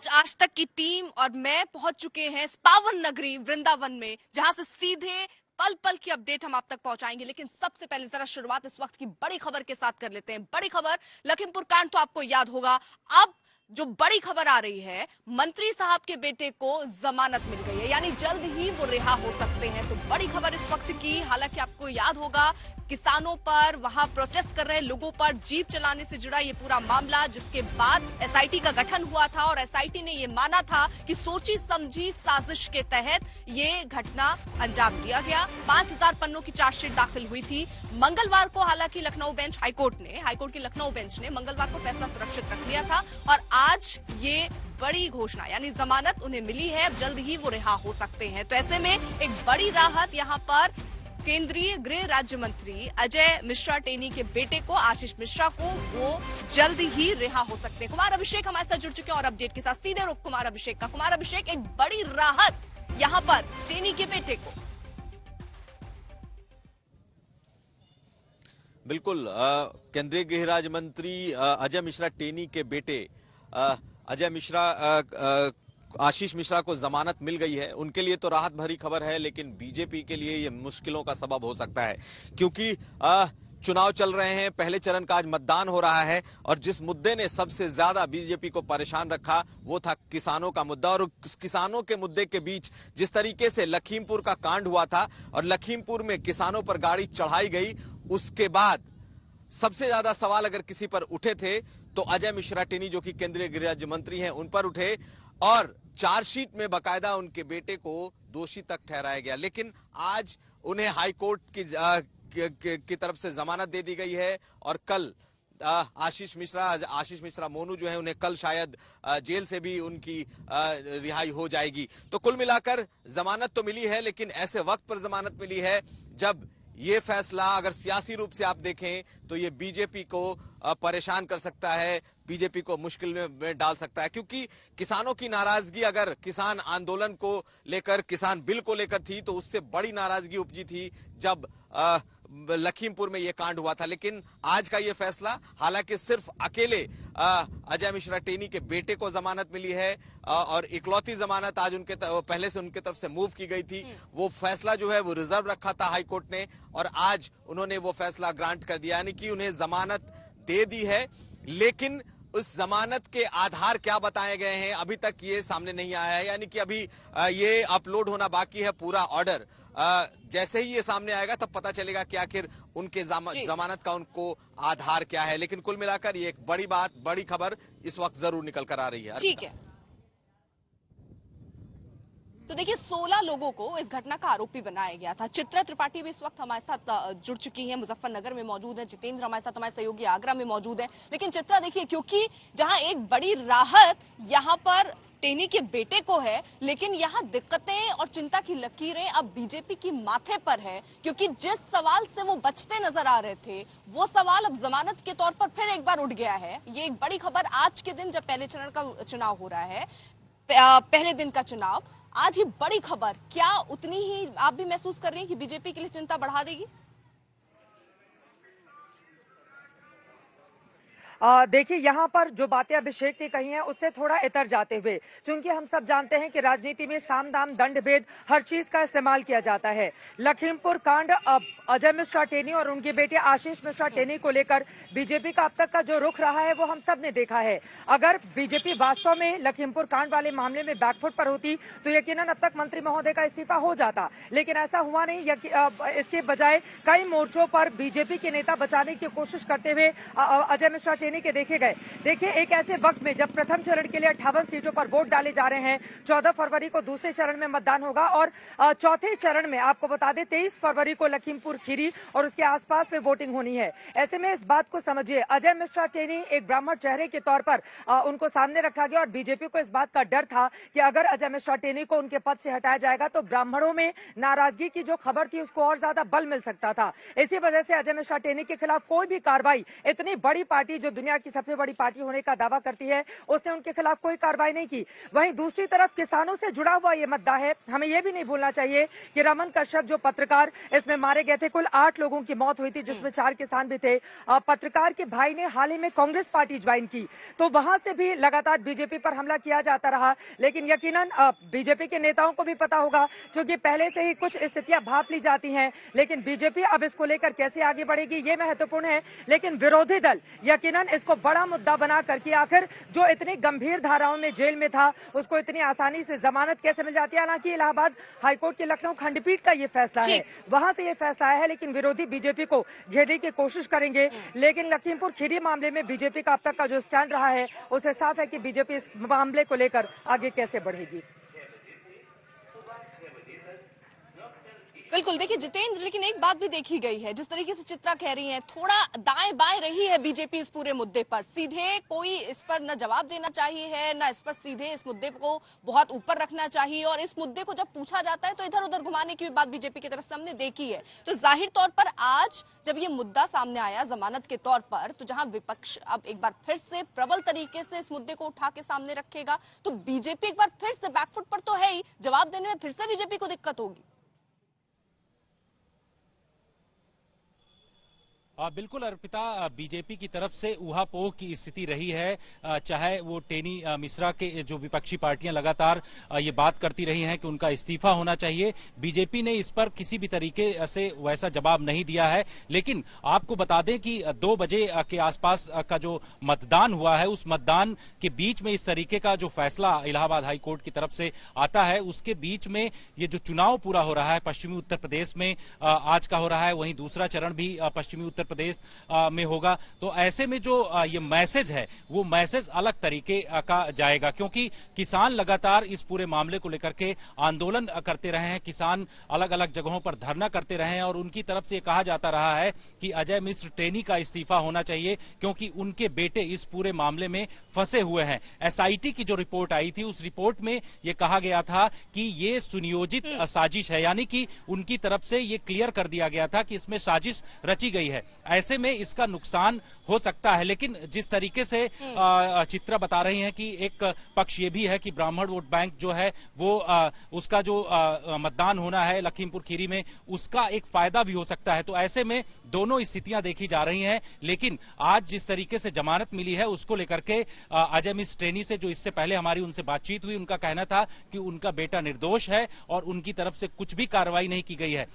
आज तक की टीम और मैं पहुंच चुके हैं इस पावन नगरी वृंदावन में, जहां से सीधे पल पल की अपडेट हम आप तक पहुंचाएंगे। लेकिन सबसे पहले जरा शुरुआत इस वक्त की बड़ी खबर के साथ कर लेते हैं। बड़ी खबर, लखीमपुर कांड तो आपको याद होगा। अब जो बड़ी खबर आ रही है, मंत्री साहब के बेटे को जमानत मिल गई है, यानी जल्द ही वो रिहा हो सकते हैं। तो बड़ी खबर इस वक्त की, हालांकि आपको याद होगा किसानों पर, वहां प्रोटेस्ट कर रहे लोगों पर जीप चलाने से जुड़ा ये पूरा मामला, जिसके बाद एसआईटी का गठन हुआ था और एसआईटी ने ये माना था कि सोची समझी साजिश के तहत ये घटना अंजाम दिया गया। 5000 पन्नों की चार्जशीट दाखिल हुई थी मंगलवार को। हालांकि लखनऊ बेंच, हाईकोर्ट की लखनऊ बेंच ने मंगलवार को फैसला सुरक्षित रख लिया था और आज ये बड़ी घोषणा यानी जमानत उन्हें मिली है। अब जल्द ही वो रिहा हो सकते हैं। तो ऐसे में एक बड़ी राहत यहां पर केंद्रीय गृह राज्य मंत्री अजय मिश्रा टेनी के बेटे को, आशीष मिश्रा को, वो जल्द ही रिहा हो सकते हैं। कुमार अभिषेक हमारे साथ जुड़ चुके हैं और अपडेट के साथ सीधे रुख कुमार अभिषेक का। कुमार अभिषेक, एक बड़ी राहत यहां पर टेनी के बेटे को। बिल्कुल, केंद्रीय गृह राज्य मंत्री अजय मिश्रा टेनी के बेटे अजय मिश्रा, आशीष मिश्रा को जमानत मिल गई है। उनके लिए तो राहत भरी खबर है, लेकिन बीजेपी के लिए ये मुश्किलों का सबब हो सकता है, क्योंकि चुनाव चल रहे हैं। पहले चरण का आज मतदान हो रहा है और जिस मुद्दे ने सबसे ज्यादा बीजेपी को परेशान रखा वो था किसानों का मुद्दा। और किसानों के मुद्दे के बीच जिस तरीके से लखीमपुर का कांड हुआ था और लखीमपुर में किसानों पर गाड़ी चढ़ाई गई, उसके बाद सबसे ज्यादा सवाल अगर किसी पर उठे थे तो अजय मिश्रा टेनी, जो कि केंद्रीय गृह राज्य मंत्री हैं, उन पर उठे और चार्जशीट में बकायदा उनके बेटे को दोषी तक ठहराया गया। लेकिन आज उन्हें हाईकोर्ट की तरफ से जमानत दे दी गई है और कल आशीष मिश्रा मोनू जो है, उन्हें कल शायद जेल से भी उनकी रिहाई हो जाएगी। तो कुल मिलाकर जमानत तो मिली है, लेकिन ऐसे वक्त पर जमानत मिली है जब ये फैसला, अगर सियासी रूप से आप देखें तो ये बीजेपी को परेशान कर सकता है, बीजेपी को मुश्किल में डाल सकता है। क्योंकि किसानों की नाराजगी अगर किसान आंदोलन को लेकर, किसान बिल को लेकर थी, तो उससे बड़ी नाराजगी उपजी थी जब लखीमपुर में यह कांड हुआ था। लेकिन आज का यह फैसला, हालांकि सिर्फ अकेले अजय मिश्रा टेनी के बेटे को जमानत मिली है और इकलौती जमानत आज पहले से उनके तरफ से मूव की गई थी, वो फैसला जो है वो रिजर्व रखा था हाईकोर्ट ने और आज उन्होंने वो फैसला ग्रांट कर दिया, यानी कि उन्हें जमानत दे दी है। लेकिन उस जमानत के आधार क्या बताए गए हैं अभी तक ये सामने नहीं आया है, यानी कि अभी ये अपलोड होना बाकी है पूरा ऑर्डर। जैसे ही ये सामने आएगा तब पता चलेगा कि आखिर उनके जमानत का उनको आधार क्या है। लेकिन कुल मिलाकर ये एक बड़ी बात, बड़ी खबर इस वक्त जरूर निकल कर आ रही है। ठीक है, तो देखिए 16 लोगों को इस घटना का आरोपी बनाया गया था। चित्रा त्रिपाठी भी इस वक्त हमारे साथ जुड़ चुकी हैं, मुजफ्फरनगर में मौजूद है। जितेंद्र हमारे साथ, हमारे सहयोगी आगरा में मौजूद है। लेकिन चित्रा देखिए, क्योंकि जहां एक बड़ी राहत यहां पर टेनी के बेटे को है, लेकिन यहां दिक्कतें और चिंता की लकीरें अब बीजेपी की माथे पर है, क्योंकि जिस सवाल से वो बचते नजर आ रहे थे वो सवाल अब जमानत के तौर पर फिर एक बार उठ गया है। ये एक बड़ी खबर आज के दिन, जब पहले चरण का चुनाव हो रहा है, पहले दिन का चुनाव, आज ये बड़ी खबर क्या उतनी ही आप भी महसूस कर रही हैं कि बीजेपी के लिए चिंता बढ़ा देगी? देखिए, यहाँ पर जो बातें अभिषेक ने कही हैं उससे थोड़ा इतर जाते हुए, क्योंकि हम सब जानते हैं कि राजनीति में साम दाम दंड भेद हर चीज का इस्तेमाल किया जाता है। लखीमपुर कांड, अब अजय मिश्रा टेनी और उनके बेटे आशीष मिश्रा टेनी को लेकर बीजेपी का अब तक का जो रुख रहा है वो हम सब ने देखा है। अगर बीजेपी वास्तव में लखीमपुर कांड वाले मामले में बैकफुट पर होती तो यकीनन अब तक मंत्री महोदय का इस्तीफा हो जाता, लेकिन ऐसा हुआ नहीं। इसके बजाय कई मोर्चों पर बीजेपी के नेता बचाने की कोशिश करते हुए अजय मिश्रा के देखे गए। देखिए, एक ऐसे वक्त में जब प्रथम चरण के लिए 58 सीटों पर वोट डाले जा रहे हैं, 14 फरवरी को दूसरे चरण में मतदान होगा और चौथे चरण में आपको बता दें 23 फरवरी को लखीमपुर खीरी और उसके आसपास में वोटिंग होनी है। ऐसे में इस बात को समझिए, अजय मिश्रा टेनी एक ब्राह्मण चेहरे के तौर पर उनको सामने रखा गया और बीजेपी को इस बात का डर था कि अगर अजय मिश्रा टेनी को उनके पद से हटाया जाएगा तो ब्राह्मणों में नाराजगी की जो खबर थी उसको और ज्यादा बल मिल सकता था। इसी वजह से अजय मिश्रा टेनी के खिलाफ कोई भी कार्रवाई इतनी बड़ी पार्टी जो दुनिया की सबसे बड़ी पार्टी होने का दावा करती है, उसने उनके खिलाफ कोई कार्रवाई नहीं की। वहीं दूसरी तरफ किसानों से जुड़ा हुआ ये मुद्दा है। हमें यह भी नहीं भूलना चाहिए कि रमन कश्यप जो पत्रकार इसमें मारे गए थे, कुल 8 लोगों की मौत हुई थी, जिसमें 4 किसान भी थे। पत्रकार के भाई ने हाल ही में कांग्रेस पार्टी ज्वाइन की, तो वहां से भी लगातार बीजेपी पर हमला किया जाता रहा। लेकिन यकीनन बीजेपी के नेताओं को भी पता होगा, क्योंकि पहले से ही कुछ स्थितियां भांप ली जाती हैं। लेकिन बीजेपी अब इसको लेकर कैसे आगे बढ़ेगी, ये महत्वपूर्ण है। लेकिन विरोधी दल यकीनन इसको बड़ा मुद्दा बना करके आखिर जो इतनी गंभीर धाराओं में जेल में था, उसको इतनी आसानी से जमानत कैसे मिल जाती है। हालांकि इलाहाबाद हाईकोर्ट की लखनऊ खंडपीठ का ये फैसला है, वहां से ये फैसला आया है, लेकिन विरोधी बीजेपी को घेरने की कोशिश करेंगे। लेकिन लखीमपुर खीरी मामले में बीजेपी का अब तक का जो स्टैंड रहा है, उससे साफ है कि बीजेपी इस मामले को लेकर आगे कैसे बढ़ेगी। बिल्कुल, देखिए जितेंद्र, लेकिन एक बात भी देखी गई है, जिस तरीके से चित्रा कह रही है, थोड़ा दाएं बाएं रही है बीजेपी इस पूरे मुद्दे पर। सीधे कोई इस पर न जवाब देना चाहिए है, न इस पर सीधे इस मुद्दे को बहुत ऊपर रखना चाहिए, और इस मुद्दे को जब पूछा जाता है तो इधर उधर घुमाने की भी बात बीजेपी की तरफ से हमने देखी है। तो जाहिर तौर पर आज जब ये मुद्दा सामने आया जमानत के तौर पर, तो जहां विपक्ष अब एक बार फिर से प्रबल तरीके से इस मुद्दे को उठा के सामने रखेगा, तो बीजेपी एक बार फिर से बैकफुट पर तो है ही, जवाब देने में फिर से बीजेपी को दिक्कत होगी। बिल्कुल अर्पिता, बीजेपी की तरफ से ऊहापोह की स्थिति रही है। चाहे वो टेनी मिश्रा के जो विपक्षी पार्टियां लगातार ये बात करती रही हैं कि उनका इस्तीफा होना चाहिए, बीजेपी ने इस पर किसी भी तरीके से वैसा जवाब नहीं दिया है। लेकिन आपको बता दें कि 2 बजे के आसपास का जो मतदान हुआ है, उस मतदान के बीच में इस तरीके का जो फैसला इलाहाबाद हाईकोर्ट की तरफ से आता है, उसके बीच में ये जो चुनाव पूरा हो रहा है पश्चिमी उत्तर प्रदेश में आज का हो रहा है, वहीं दूसरा चरण भी पश्चिमी उत्तर प्रदेश में होगा। तो ऐसे में जो ये मैसेज है, वो मैसेज अलग तरीके का जाएगा, क्योंकि किसान लगातार इस पूरे मामले को लेकर के आंदोलन करते रहे हैं, किसान अलग अलग जगहों पर धरना करते रहे हैं, और उनकी तरफ से कहा जाता रहा है कि अजय मिश्र टेनी का इस्तीफा होना चाहिए, क्योंकि उनके बेटे इस पूरे मामले में फंसे हुए हैं। एसआईटी की जो रिपोर्ट आई थी, उस रिपोर्ट में यह कहा गया था कि ये सुनियोजित साजिश है, यानी कि उनकी तरफ से ये क्लियर कर दिया गया था कि इसमें साजिश रची गई है। ऐसे में इसका नुकसान हो सकता है। लेकिन जिस तरीके से चित्रा बता रही हैं कि एक पक्ष ये भी है कि ब्राह्मण वोट बैंक जो है वो उसका जो मतदान होना है लखीमपुर खीरी में, उसका एक फायदा भी हो सकता है। तो ऐसे में दोनों स्थितियां देखी जा रही हैं। लेकिन आज जिस तरीके से जमानत मिली है, उसको लेकर के अजय मिश्र टेनी से जो इससे पहले हमारी उनसे बातचीत हुई, उनका कहना था कि उनका बेटा निर्दोष है और उनकी तरफ से कुछ भी कार्रवाई नहीं की गई है।